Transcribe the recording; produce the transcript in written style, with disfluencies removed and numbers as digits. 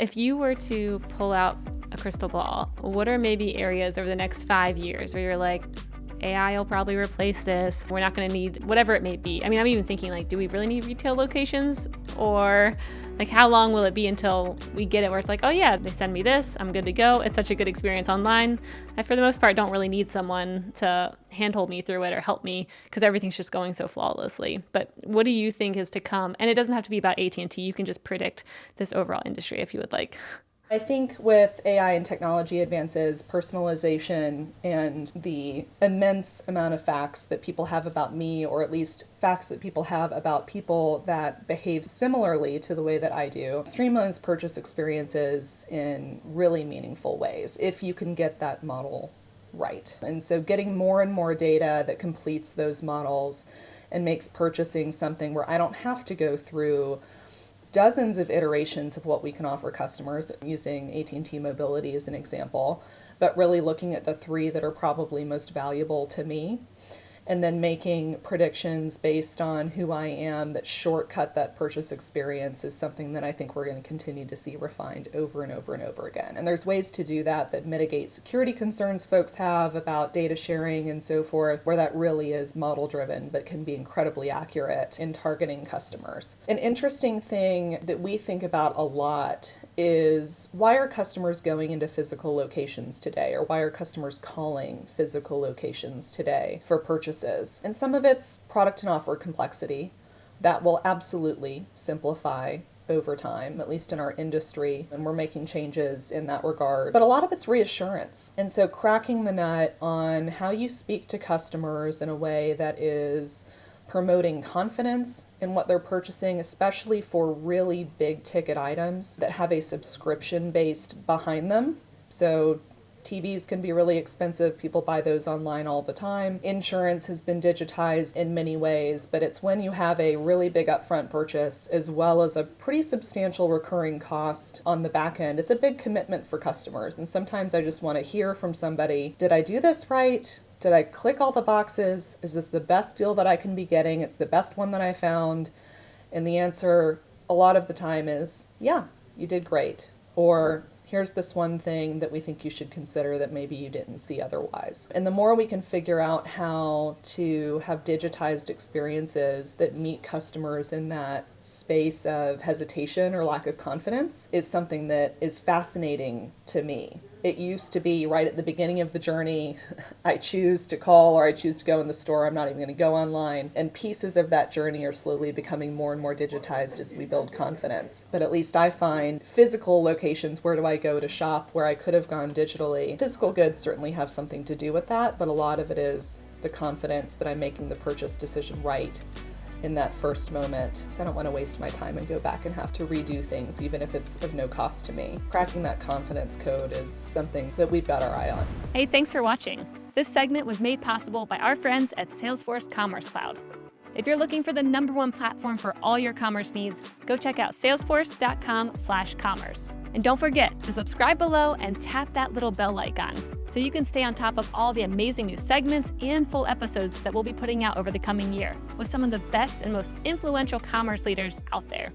If you were to pull out a crystal ball, what are maybe areas over the next 5 years where you're like, AI will probably replace this. We're not going to need whatever it may be. I mean, I'm even thinking like, do we really need retail locations? Or like, how long will it be until we get it where it's like, oh yeah, they send me this, I'm good to go. It's such a good experience online. I, for the most part, don't really need someone to handhold me through it or help me because everything's just going so flawlessly. But what do you think is to come? And it doesn't have to be about AT&T. You can just predict this overall industry if you would like. I think with AI and technology advances, personalization and the immense amount of facts that people have about me, or at least facts that people have about people that behave similarly to the way that I do, streamlines purchase experiences in really meaningful ways if you can get that model right. And so getting more and more data that completes those models and makes purchasing something where I don't have to go through dozens of iterations of what we can offer customers, using AT&T Mobility as an example, but really looking at the three that are probably most valuable to me, and then making predictions based on who I am that shortcut that purchase experience is something that I think we're going to continue to see refined over and over and over again. And there's ways to do that mitigate security concerns folks have about data sharing and so forth, where that really is model driven, but can be incredibly accurate in targeting customers. An interesting thing that we think about a lot is, why are customers going into physical locations today, or why are customers calling physical locations today for purchases? And some of it's product and offer complexity that will absolutely simplify over time, at least in our industry, and we're making changes in that regard. But a lot of it's reassurance. And so cracking the nut on how you speak to customers in a way that is promoting confidence in what they're purchasing, especially for really big ticket items that have a subscription based behind them. So TVs can be really expensive. People buy those online all the time. Insurance has been digitized in many ways, but it's when you have a really big upfront purchase as well as a pretty substantial recurring cost on the back end. It's a big commitment for customers. And sometimes I just want to hear from somebody, did I do this right? Did I click all the boxes? Is this the best deal that I can be getting? It's the best one that I found. And the answer a lot of the time is, yeah, you did great. Or here's this one thing that we think you should consider that maybe you didn't see otherwise. And the more we can figure out how to have digitized experiences that meet customers in that space of hesitation or lack of confidence is something that is fascinating to me. It used to be right at the beginning of the journey, I choose to call or I choose to go in the store, I'm not even going to go online. And pieces of that journey are slowly becoming more and more digitized as we build confidence. But at least I find physical locations, where do I go to shop, where I could have gone digitally. Physical goods certainly have something to do with that, but a lot of it is the confidence that I'm making the purchase decision right in that first moment. So I don't want to waste my time and go back and have to redo things, even if it's of no cost to me. Cracking that confidence code is something that we've got our eye on. Hey, thanks for watching. This segment was made possible by our friends at Salesforce Commerce Cloud. If you're looking for the #1 platform for all your commerce needs, go check out salesforce.com/commerce. And don't forget to subscribe below and tap that little bell icon so you can stay on top of all the amazing new segments and full episodes that we'll be putting out over the coming year with some of the best and most influential commerce leaders out there.